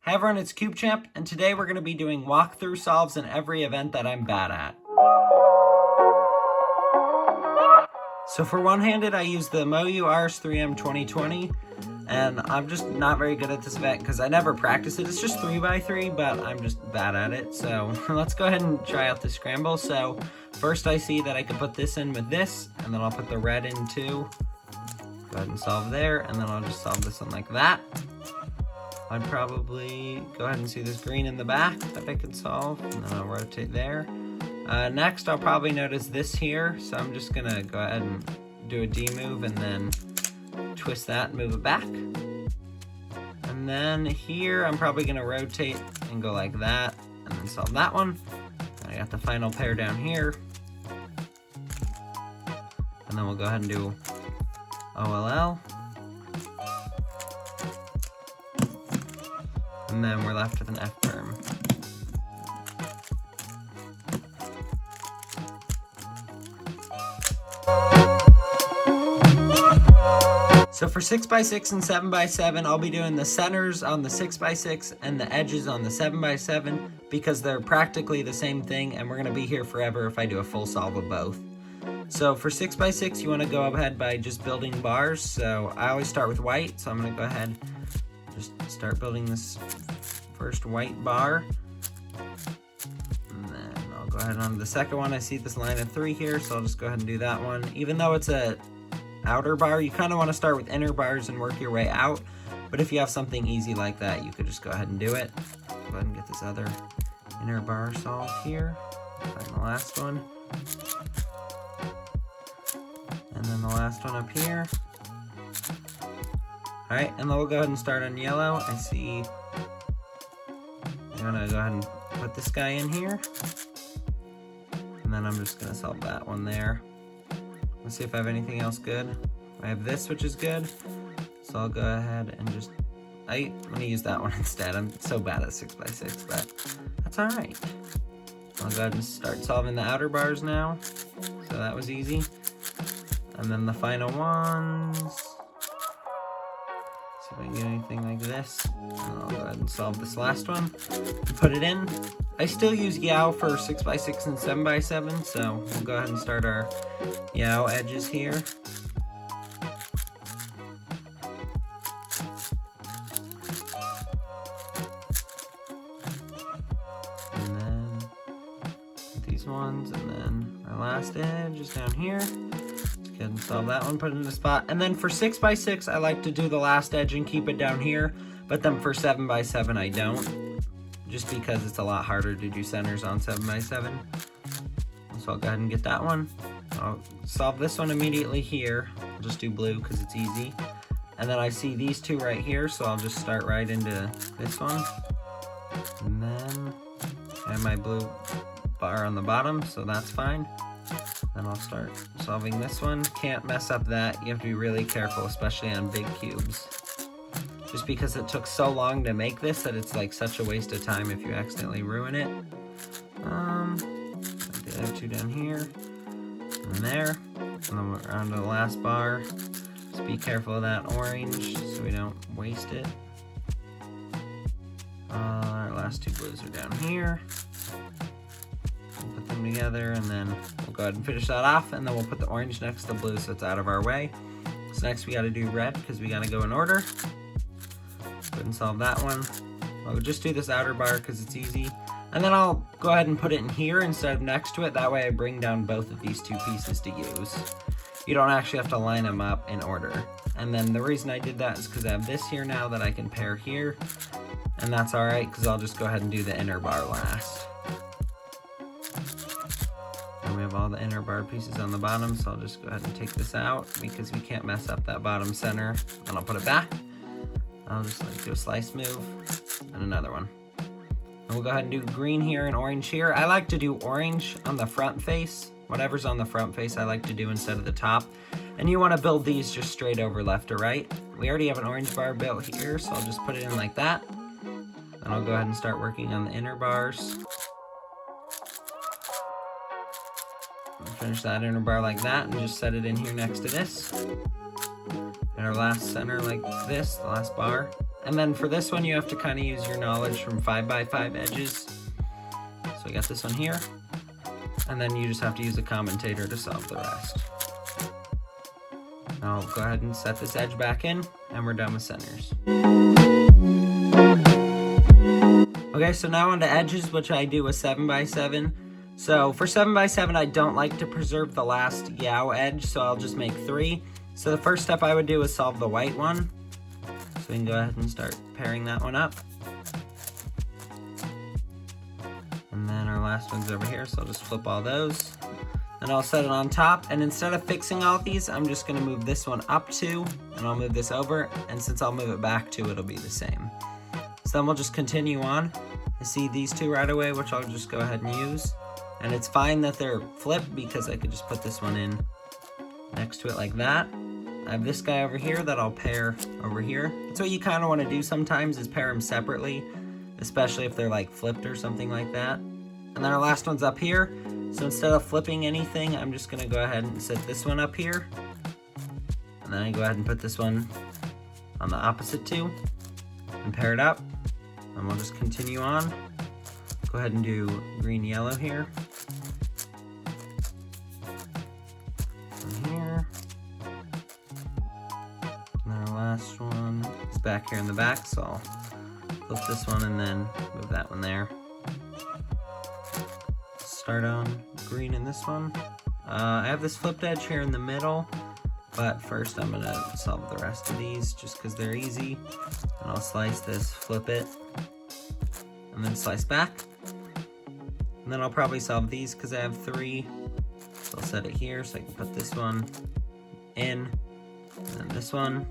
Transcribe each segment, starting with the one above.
Hey everyone, it's CubeChamp, and today we're going to be doing walkthrough solves in every event that I'm bad at. So for one-handed, I use the MoU RS3M 2020, and I'm just not very good at this event because I never practice it. It's just 3x3, but I'm just bad at it. So let's go ahead and try out the scramble. So first I see that I can put this in with this, and then I'll put the red in too. Go ahead and solve there, and then I'll just solve this one like that. I'd probably go ahead and see this green in the back that I could solve, and then I'll rotate there. Next, I'll probably notice this here, so I'm just gonna go ahead and do a D move and then twist that and move it back. And then here, I'm probably gonna rotate and go like that, and then solve that one. And I got the final pair down here. And then we'll go ahead and do OLL. And then we're left with an F perm. So for 6x6 and 7x7, I'll be doing the centers on the 6x6 and the edges on the 7x7 because they're practically the same thing, and we're going to be here forever if I do a full solve of both. So for 6x6, you want to go ahead by just building bars. So I always start with white, so I'm going to go ahead just start building this first white bar. And then I'll go ahead on the second one. I see this line of 3 here, so I'll just go ahead and do that one. Even though it's a outer bar, you kind of want to start with inner bars and work your way out. But if you have something easy like that, you could just go ahead and do it. Go ahead and get this other inner bar solved here. Find the last one. And then the last one up here. Alright, and then we'll go ahead and start on yellow. I see I'm gonna go ahead and put this guy in here. And then I'm just gonna solve that one there. Let's see if I have anything else good. I have this, which is good. So I'll go ahead and just, I'm gonna use that one instead. I'm so bad at 6x6, but that's alright. I'll go ahead and start solving the outer bars now. So that was easy. And then the final ones. See if I can get anything like this. And I'll go ahead and solve this last one and put it in. I still use Yao for 6x6 and 7x7, so we'll go ahead and start our Yao edges here. And then these ones, and then our last edge is down here. Go ahead and solve that one, put it in the spot. And then for 6x6, I like to do the last edge and keep it down here. But then for 7x7, I don't. Just because it's a lot harder to do centers on 7x7. So I'll go ahead and get that one. I'll solve this one immediately here. I'll just do blue because it's easy. And then I see these two right here, so I'll just start right into this one. And then I have my blue bar on the bottom, so that's fine. Then I'll start solving this one. Can't mess up that. You have to be really careful, especially on big cubes. Just because it took so long to make this that it's like such a waste of time if you accidentally ruin it. I have two down here and there. And then we're on to the last bar. Just be careful of that orange so we don't waste it. Our last two blues are down here. Put them together, and then we'll go ahead and finish that off, and then we'll put the orange next to blue so it's out of our way. So next we got to do red because we got to go in order. Go ahead and solve that one. I'll just do this outer bar because it's easy, and then I'll go ahead and put it in here instead of next to it. That way I bring down both of these two pieces to use. You don't actually have to line them up in order. And then the reason I did that is because I have this here now that I can pair here, and that's alright because I'll just go ahead and do the inner bar last. And we have all the inner bar pieces on the bottom, so I'll just go ahead and take this out because we can't mess up that bottom center. And I'll put it back. I'll just do a slice move and another one. And we'll go ahead and do green here and orange here. I like to do orange on the front face. Whatever's on the front face I like to do instead of the top. And you want to build these just straight over left to right. We already have an orange bar built here, so I'll just put it in like that. And I'll go ahead and start working on the inner bars. Finish that inner bar like that and just set it in here next to this. And our last center like this, the last bar. And then for this one, you have to kind of use your knowledge from 5x5 edges. So we got this one here. And then you just have to use a commentator to solve the rest. I'll go ahead and set this edge back in, and we're done with centers. Okay, so now on to edges, which I do a 7x7. So for 7x7, I don't like to preserve the last yow edge, so I'll just make 3. So the first step I would do is solve the white one. So we can go ahead and start pairing that one up. And then our last one's over here, so I'll just flip all those. And I'll set it on top, and instead of fixing all these, I'm just gonna move this one up 2, and I'll move this over, and since I'll move it back 2, it'll be the same. So then we'll just continue on. I see these 2 right away, which I'll just go ahead and use. And it's fine that they're flipped because I could just put this one in next to it like that. I have this guy over here that I'll pair over here. That's what you kind of want to do sometimes, is pair them separately, especially if they're like flipped or something like that. And then our last one's up here. So instead of flipping anything, I'm just gonna go ahead and set this one up here. And then I go ahead and put this one on the opposite 2 and pair it up. And we'll just continue on. Go ahead and do green, yellow here. And here. And then our last one is back here in the back, so I'll flip this one and then move that one there. Start on green in this one. I have this flipped edge here in the middle, but first I'm gonna solve the rest of these just because they're easy. And I'll slice this, flip it, and then slice back. And then I'll probably solve these because I have 3. So I'll set it here so I can put this one in, and then this one.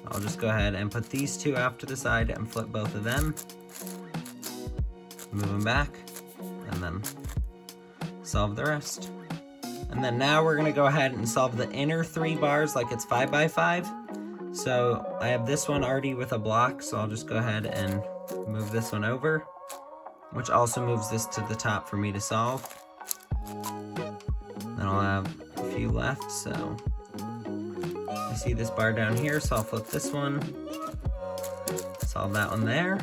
I'll just go ahead and put these 2 off to the side and flip both of them. Move them back, and then solve the rest. And then now we're gonna go ahead and solve the inner 3 bars like it's 5x5. So I have this one already with a block, so I'll just go ahead and move this one over, which also moves this to the top for me to solve. Then I'll have a few left, so I see this bar down here, so I'll flip this one, solve that one there.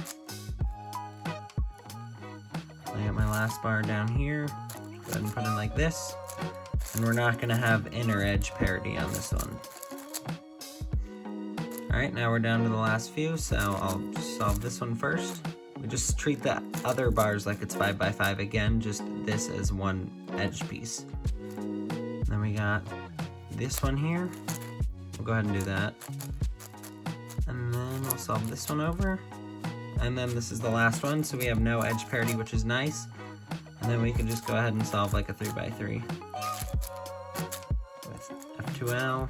I got my last bar down here. Go ahead and put in like this. And we're not gonna have inner edge parity on this one. All right, now we're down to the last few, so I'll just solve this one first. We just treat the other bars like it's 5x5 again, just this as one edge piece. Then we got this one here. We'll go ahead and do that. And then I'll solve this one over. And then this is the last one, so we have no edge parity, which is nice. And then we can just go ahead and solve like a 3x3 with F2L.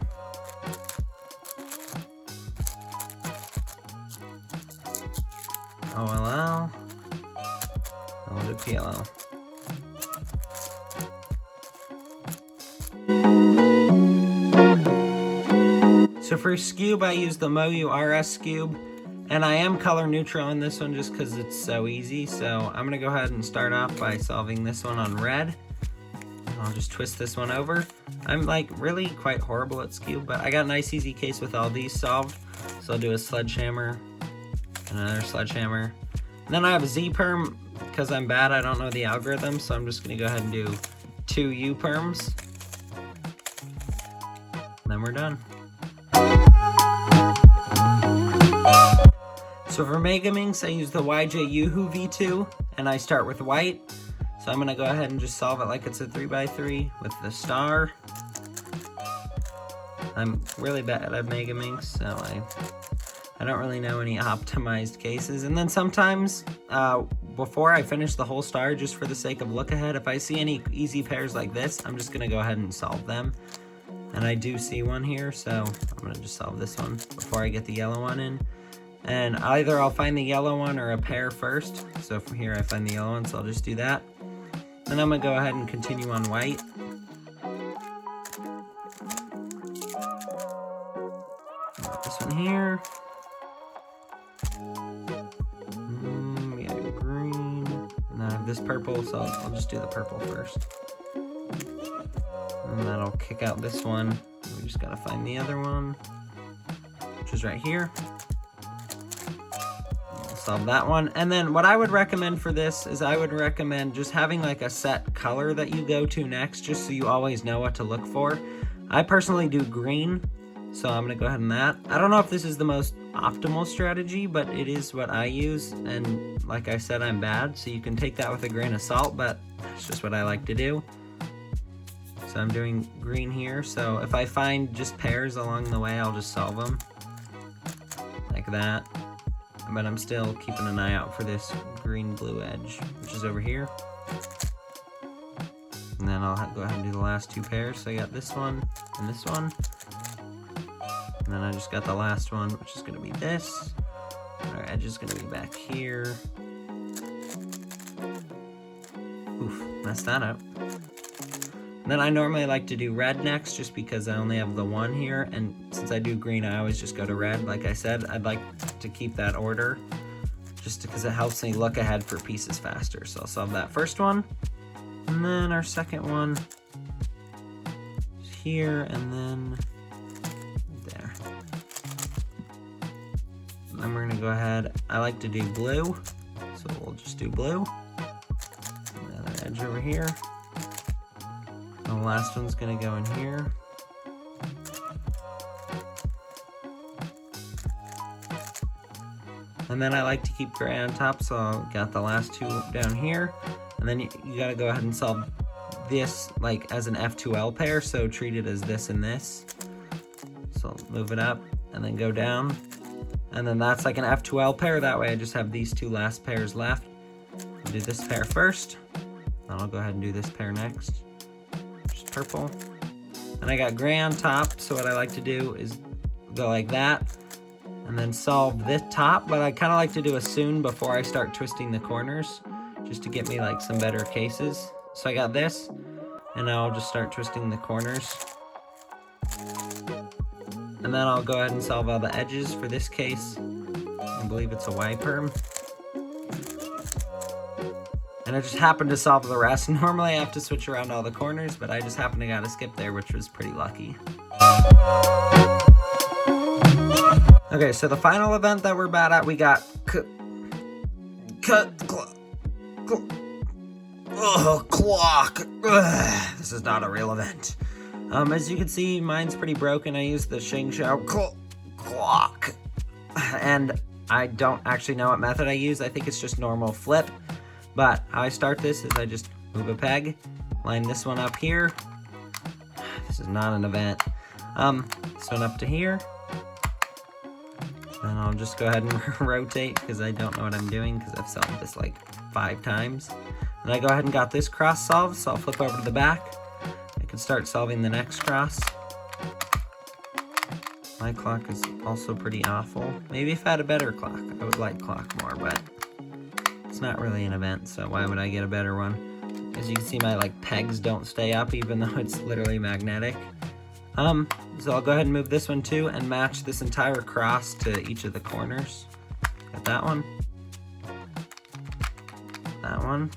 OLL. And we'll do PLL. So for Skweb, I use the Moyu RS Skweb. And I am color neutral in this one just because it's so easy. So I'm gonna go ahead and start off by solving this one on red. I'll just twist this one over. I'm like really quite horrible at Skweb, but I got a nice easy case with all these solved. So I'll do a sledgehammer, another sledgehammer. And then I have a Z perm because I'm bad, I don't know the algorithm. So I'm just gonna go ahead and do 2 U perms. And then we're done. So for Megaminx, I use the YJ Yuhu V2, and I start with white. So I'm gonna go ahead and just solve it like it's a 3x3 with the star. I'm really bad at Megaminx, so I don't really know any optimized cases. And then sometimes, before I finish the whole star, just for the sake of look ahead, if I see any easy pairs like this, I'm just gonna go ahead and solve them. And I do see one here, so I'm gonna just solve this one before I get the yellow one in. And either I'll find the yellow one or a pair first. So from here I find the yellow one, so I'll just do that. Then I'm gonna go ahead and continue on white. Got this one here. We got green. And then I have this purple, so I'll just do the purple first. And that'll kick out this one. We just gotta find the other one, which is right here. solve that one. And then what I would recommend for this is I would recommend just having like a set color that you go to next, just so you always know what to look for. I personally do green, so I'm gonna go ahead and that. I don't know if this is the most optimal strategy, but it is what I use. And like I said, I'm bad, so you can take that with a grain of salt, but that's just what I like to do. So I'm doing green here. So if I find just pairs along the way, I'll just solve them like that. But I'm still keeping an eye out for this green-blue edge, which is over here. And then I'll go ahead and do the last two pairs. So I got this one and this one. And then I just got the last one, which is gonna be this. Our edge is gonna be back here. Oof, messed that up. And then I normally like to do red next, just because I only have the one here, and since I do green, I always just go to red. Like I said, I'd like to keep that order, just because it helps me look ahead for pieces faster. So I'll solve that first one, and then our second one is here, and then there. And then we're gonna go ahead, I like to do blue, so we'll just do blue. Another edge over here. The last one's gonna go in here. And then I like to keep gray on top, so I got the last two down here. And then you gotta go ahead and solve this like as an F2L pair, so treat it as this and this. So move it up and then go down. And then that's like an F2L pair, that way I just have these two last pairs left. I'll do this pair first, then I'll go ahead and do this pair next. Purple, and I got gray on top, so what I like to do is go like that and then solve this top, but I kind of like to do a soon before I start twisting the corners, just to get me like some better cases. So I got this, and now I'll just start twisting the corners, and then I'll go ahead and solve all the edges for this case. I believe it's a Y-perm. And I just happened to solve the rest. Normally I have to switch around all the corners, but I just happened to got a skip there, which was pretty lucky. Okay, so the final event that we're bad at, we got clock. Ugh, this is not a real event. As you can see, mine's pretty broken. I used the Shengshou clock. And I don't actually know what method I use. I think it's just normal flip. But how I start this is I just move a peg, line this one up here. This is not an event. This one up to here. Then I'll just go ahead and rotate, because I don't know what I'm doing, because I've solved this like 5 times. And I go ahead and got this cross solved, so I'll flip over to the back. I can start solving the next cross. My clock is also pretty awful. Maybe if I had a better clock, I would like clock more, but it's not really an event, so why would I get a better one? As you can see, my like pegs don't stay up, even though it's literally magnetic. So I'll go ahead and move this one too, and match this entire cross to each of the corners. Got that one. That one.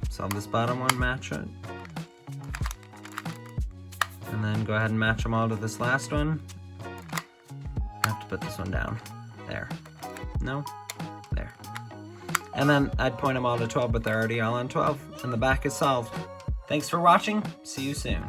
Solve this bottom one, match it. And then go ahead and match them all to this last one. I have to put this one down. There. No? There. And then I'd point them all to 12, but they're already all on 12. And the back is solved. Thanks for watching. See you soon.